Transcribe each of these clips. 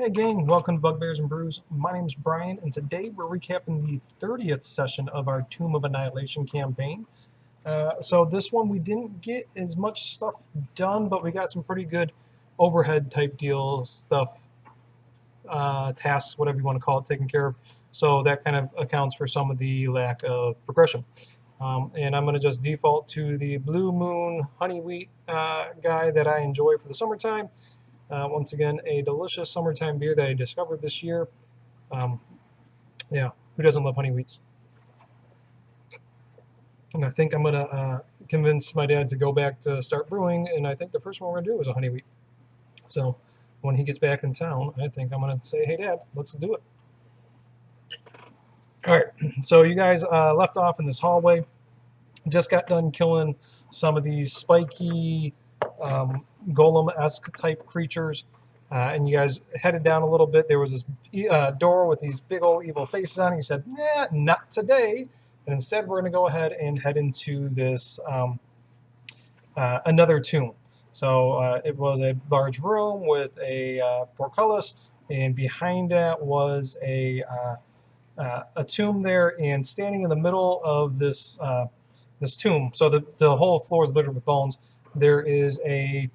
Hey gang, welcome to Bugbears and Brews. My name is Brian, and today we're recapping the 30th session of our Tomb of Annihilation campaign. So this one we didn't get as much stuff done, but we got some pretty good overhead type deal stuff, tasks, whatever you want to call it, taken care of. So that kind of accounts for some of the lack of progression. And I'm going to just default to the Blue Moon Honey Wheat guy that I enjoy for the summertime. Once again, a delicious summertime beer that I discovered this year. Um, yeah, who doesn't love honey wheats? And I think I'm going to convince my dad to go back to start brewing, and I think the first one we're going to do is a honey wheat. So when he gets back in town, I think I'm going to say, hey, Dad, let's do it. All right, so you guys left off in this hallway. Just got done killing some of these spiky golem-esque type creatures. And you guys headed down a little bit. There was this door with these big old evil faces on it. You said, nah, not today. And instead, we're going to go ahead and head into this another tomb. So it was a large room with a portcullis, and behind that was a tomb there. And standing in the middle of this this tomb, so the whole floor is littered with bones. There is a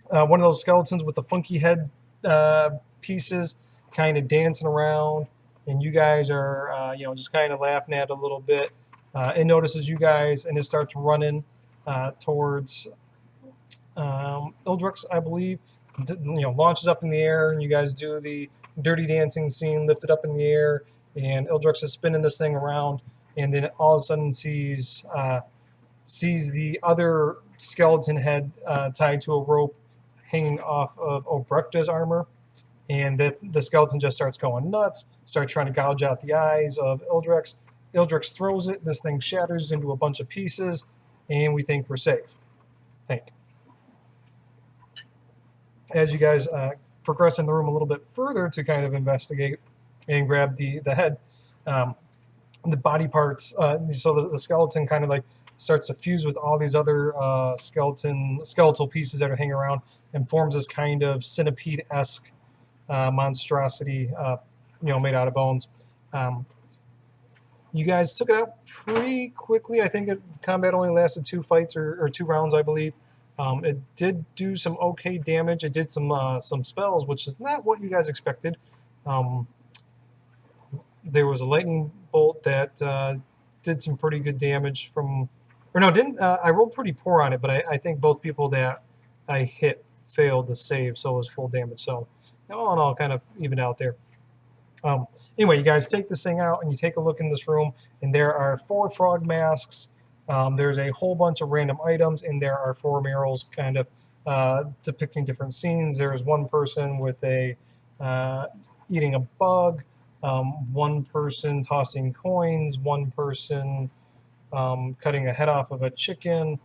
one of those skeletons with the funky head pieces kind of dancing around, and you guys are just kind of laughing at it a little bit. It notices you guys, and it starts running towards Ildrix, I believe. Launches up in the air, and you guys do the dirty dancing scene, lift it up in the air, and Ildrix is spinning this thing around, and then all of a sudden sees the other skeleton head tied to a rope hanging off of Obrechta's armor, and the skeleton just starts going nuts, starts trying to gouge out the eyes of Ildrix. Ildrix throws it, this thing shatters into a bunch of pieces, and we think we're safe. As you guys progress in the room a little bit further to kind of investigate and grab the head, the body parts, so the skeleton kind of like starts to fuse with all these other skeletal pieces that are hanging around and forms this kind of centipede-esque monstrosity, made out of bones. You guys took it out pretty quickly. I think combat only lasted 2 fights or 2 rounds, I believe. It did do some okay damage. It did some spells, which is not what you guys expected. There was a lightning bolt that did some pretty good damage from... Or no, didn't. I rolled pretty poor on it, but I think both people that I hit failed to save, so it was full damage. So all in all, kind of evened out there. Anyway, you guys take this thing out, and you take a look in this room, and there are 4 frog masks. There's a whole bunch of random items, and there are 4 murals kind of depicting different scenes. There's one person with a eating a bug, one person tossing coins, one person cutting a head off of a chicken.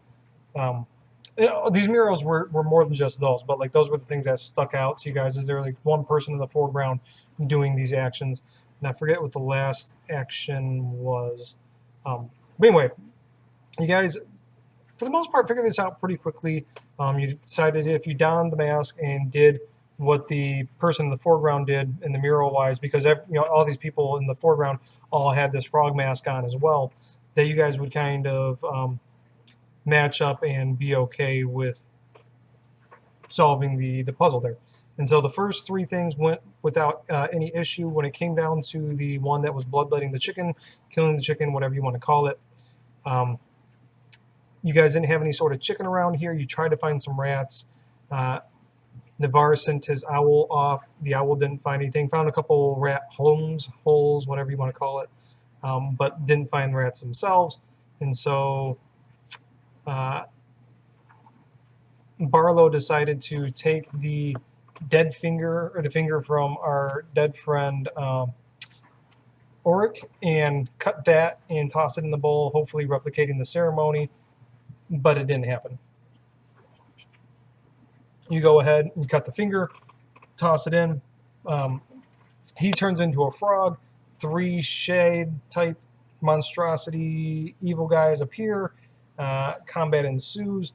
These murals were more than just those, but like those were the things that stuck out to you guys. Is there like one person in the foreground doing these actions? And I forget what the last action was. But anyway, you guys, for the most part, figured this out pretty quickly. You decided if you donned the mask and did what the person in the foreground did in the mural-wise, because all these people in the foreground all had this frog mask on as well, that you guys would kind of match up and be okay with solving the puzzle there. And so the first 3 things went without any issue. When it came down to the one that was bloodletting the chicken, killing the chicken, whatever you want to call it, you guys didn't have any sort of chicken around here. You tried to find some rats. Navarre sent his owl off. The owl didn't find anything. Found a couple rat holes, whatever you want to call it, but didn't find rats themselves. And so Barlow decided to take the dead finger, or the finger from our dead friend Auric, and cut that and toss it in the bowl, hopefully replicating the ceremony, but it didn't happen. You go ahead, you cut the finger, toss it in. He turns into a frog. 3 shade type monstrosity evil guys appear. Combat ensues.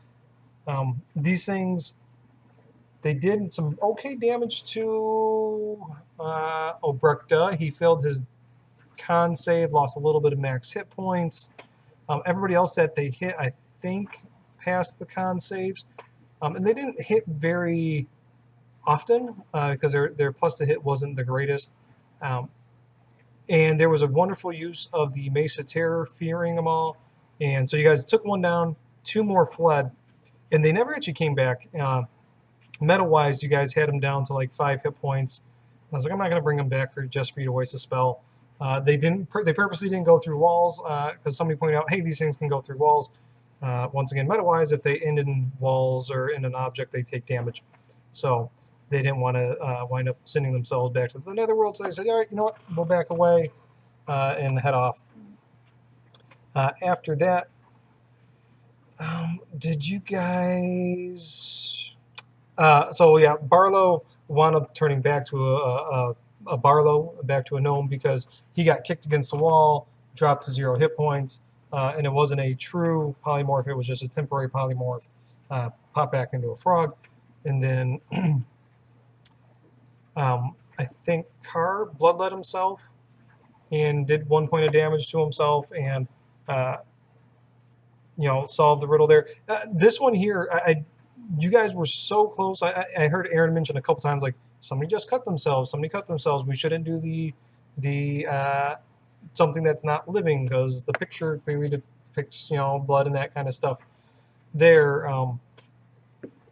These things, They did some okay damage to Obrekta. He failed his con save, lost a little bit of max hit points. Everybody else that they hit, I think, passed the con saves. And they didn't hit very often because their plus to hit wasn't the greatest. And there was a wonderful use of the Mace of Terror, fearing them all. And so you guys took one down, 2 more fled, and they never actually came back. Meta-wise, you guys had them down to like 5 hit points. I was like, I'm not going to bring them back just for you to waste a spell. They purposely didn't go through walls because somebody pointed out, hey, these things can go through walls. Once again, meta-wise, if they end in walls or in an object, they take damage. So they didn't want to wind up sending themselves back to the netherworld. So they said, all right, you know what, we'll back away and head off. After that, did you guys... so yeah, Barlow wound up turning back to a Barlow, back to a gnome, because he got kicked against the wall, dropped to 0 hit points, and it wasn't a true polymorph, it was just a temporary polymorph, popped back into a frog. And then I think Carr bloodlet himself and did 1 point of damage to himself and solved the riddle there. This one here, you guys were so close. I heard Aaron mention a couple times, like, somebody just cut themselves. Somebody cut themselves. We shouldn't do the something that's not living, because the picture clearly depicts, blood and that kind of stuff there.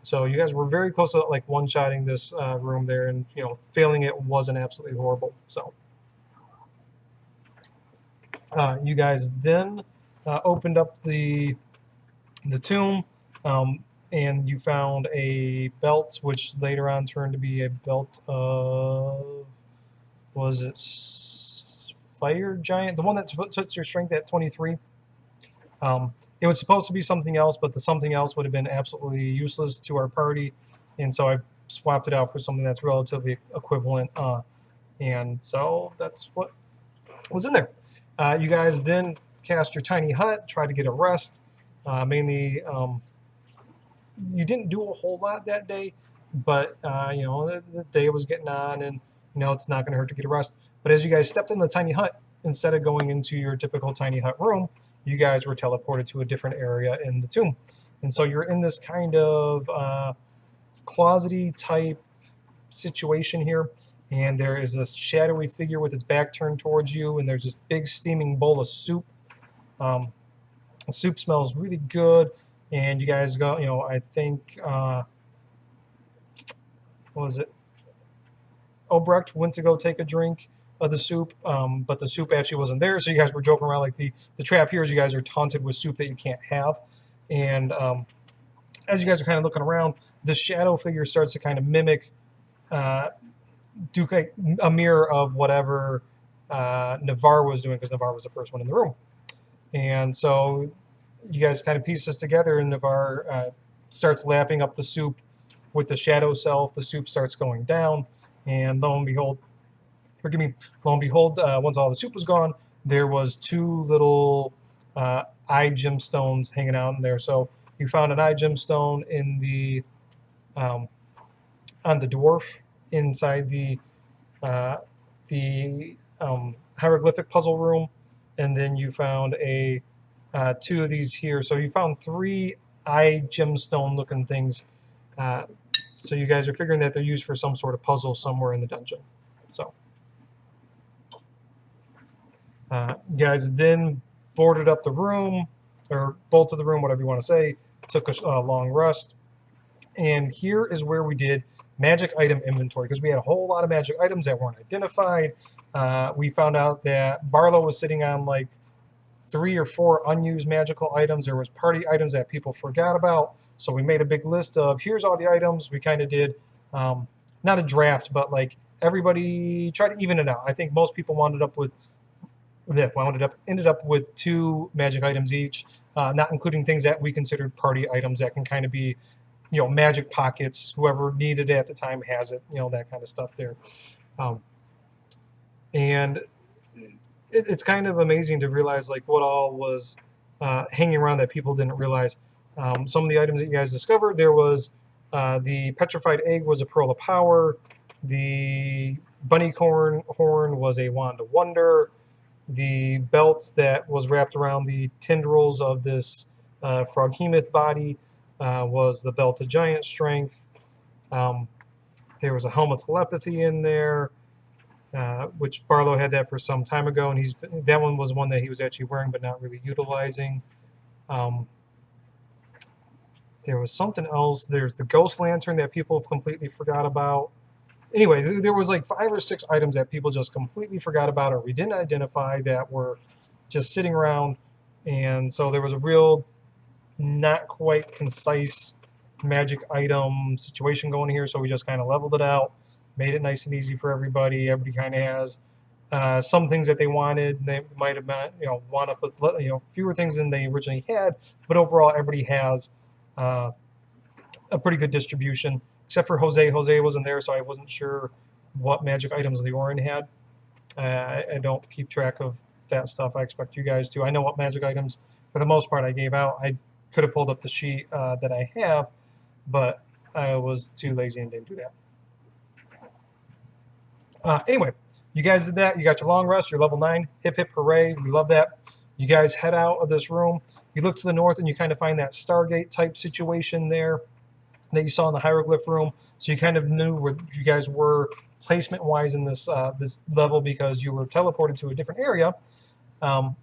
So you guys were very close to like one-shotting this room there, and failing it wasn't absolutely horrible. So you guys then opened up the tomb. And you found a belt, which later on turned to be a belt of, was it Fire Giant? The one that puts your strength at 23. It was supposed to be something else, but the something else would have been absolutely useless to our party. And so I swapped it out for something that's relatively equivalent. And so that's what was in there. You guys then cast your tiny hut, tried to get a rest, mainly... you didn't do a whole lot that day, but the day was getting on, and it's not going to hurt to get a rest. But as you guys stepped in the tiny hut, instead of going into your typical tiny hut room, you guys were teleported to a different area in the tomb. And so you're in this kind of closety type situation here, and there is this shadowy figure with its back turned towards you, and there's this big steaming bowl of soup. The soup smells really good. And you guys go, I think, what was it? Obrecht went to go take a drink of the soup, but the soup actually wasn't there. So you guys were joking around, like the trap here is you guys are taunted with soup that you can't have. And as you guys are kind of looking around, the shadow figure starts to kind of mimic, do like a mirror of whatever Navarre was doing, because Navarre was the first one in the room. And so you guys kind of piece this together, and Navarre starts lapping up the soup with the shadow self. The soup starts going down, and lo and behold, once all the soup was gone, there was 2 little eye gemstones hanging out in there. So you found an eye gemstone in the on the dwarf inside the hieroglyphic puzzle room, and then you found a 2 of these here. So you found 3 eye gemstone looking things. So you guys are figuring that they're used for some sort of puzzle somewhere in the dungeon. So you guys then boarded up the room, or bolted the room, whatever you want to say, took a long rest. And here is where we did magic item inventory, because we had a whole lot of magic items that weren't identified. We found out that Barlow was sitting on like 3 or 4 unused magical items. There was party items that people forgot about. So we made a big list of, here's all the items. We kind of did, not a draft, but like everybody tried to even it out. I think most people ended up with 2 magic items each, not including things that we considered party items that can kind of be, magic pockets. Whoever needed it at the time has it, that kind of stuff there. And it's kind of amazing to realize like what all was hanging around that people didn't realize. Some of the items that you guys discovered, there was The petrified egg was a pearl of power. The bunny corn horn was a wand of wonder. The belt that was wrapped around the tendrils of this froghemoth body was the belt of giant strength. There was a helm of telepathy in there, which Barlow had that for some time ago, and that one was one that he was actually wearing but not really utilizing. There was something else. There's the ghost lantern that people have completely forgot about. Anyway, there was like 5 or 6 items that people just completely forgot about or we didn't identify that were just sitting around. And so there was a real not quite concise magic item situation going here. So we just kind of leveled it out, made it nice and easy for everybody. Everybody kind of has some things that they wanted. They might have wound up with fewer things than they originally had, but overall everybody has a pretty good distribution, except for Jose. Jose wasn't there, so I wasn't sure what magic items Leorin had. I don't keep track of that stuff. I expect you guys to. I know what magic items, for the most part, I gave out. I could have pulled up the sheet that I have, but I was too lazy and didn't do that. Anyway, you guys did that. You got your long rest. You're level 9. Hip, hip, hooray. We love that. You guys head out of this room. You look to the north, and you kind of find that Stargate type situation there that you saw in the hieroglyph room. So you kind of knew where you guys were placement-wise in this this level because you were teleported to a different area. And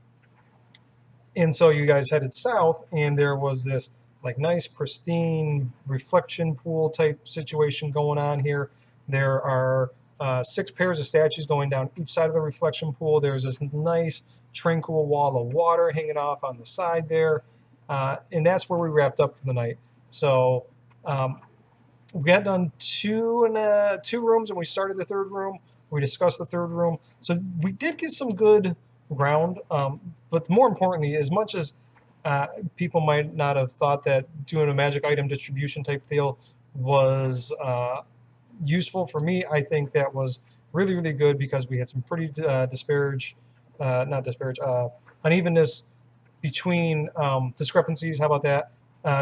so you guys headed south, and there was this like nice, pristine reflection pool type situation going on here. There are 6 pairs of statues going down each side of the reflection pool. There's this nice, tranquil wall of water hanging off on the side there. And that's where we wrapped up for the night. So we got done 2 rooms, and we started the 3rd room. We discussed the 3rd room. So we did get some good ground. But more importantly, as much as people might not have thought that doing a magic item distribution type deal was useful for me, I think that was really, really good because we had some pretty unevenness between discrepancies. How about that?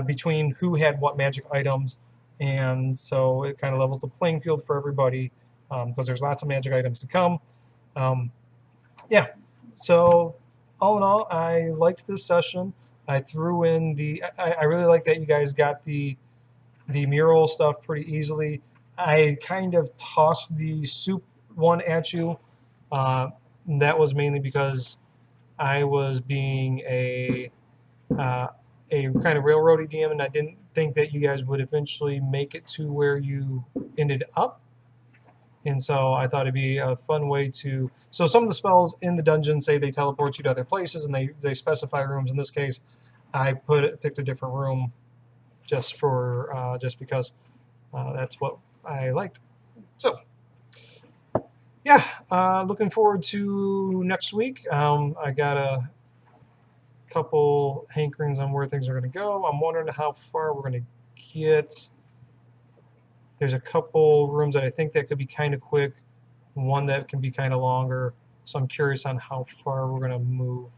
Between who had what magic items. And so it kind of levels the playing field for everybody because there's lots of magic items to come. Yeah, so all in all, I liked this session. I threw in I really like that you guys got the mural stuff pretty easily. I kind of tossed the soup one at you. That was mainly because I was being a kind of railroady DM, and I didn't think that you guys would eventually make it to where you ended up. And so I thought it'd be a fun way to... So some of the spells in the dungeon say they teleport you to other places, and they specify rooms. In this case, I picked a different room just because that's what I liked. So, yeah, looking forward to next week. I got a couple hankerings on where things are going to go. I'm wondering how far we're going to get. There's a couple rooms that I think that could be kind of quick, one that can be kind of longer. So I'm curious on how far we're going to move.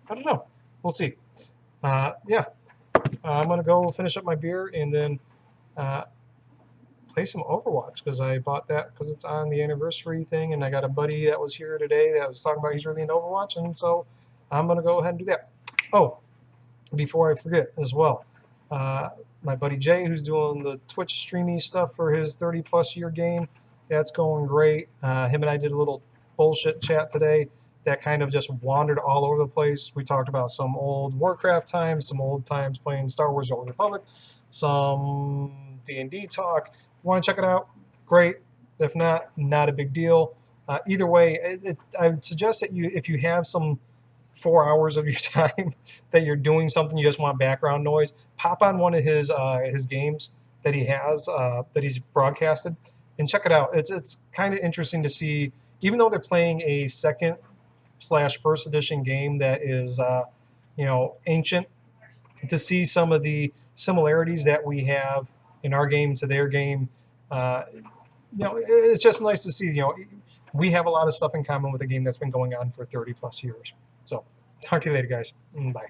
I don't know. We'll see. Yeah, I'm going to go finish up my beer and then play some Overwatch because I bought that because it's on the anniversary thing, and I got a buddy that was here today that was talking about he's really into Overwatch, and so I'm going to go ahead and do that. Oh, before I forget as well, my buddy Jay, who's doing the Twitch streamy stuff for his 30-plus year game, that's going great. Him and I did a little bullshit chat today that kind of just wandered all over the place. We talked about some old Warcraft times, some old times playing Star Wars: The Old Republic, some D&D talk. If you want to check it out, great. If not, not a big deal. Either way, I would suggest that if you have some 4 hours of your time that you're doing something, you just want background noise, pop on one of his games that he has that he's broadcasted and check it out. It's kind of interesting to see, even though they're playing a second/first edition game that is ancient, to see some of the similarities that we have in our game to their game. It's just nice to see. We have a lot of stuff in common with a game that's been going on for 30+ years. So, talk to you later, guys. Bye.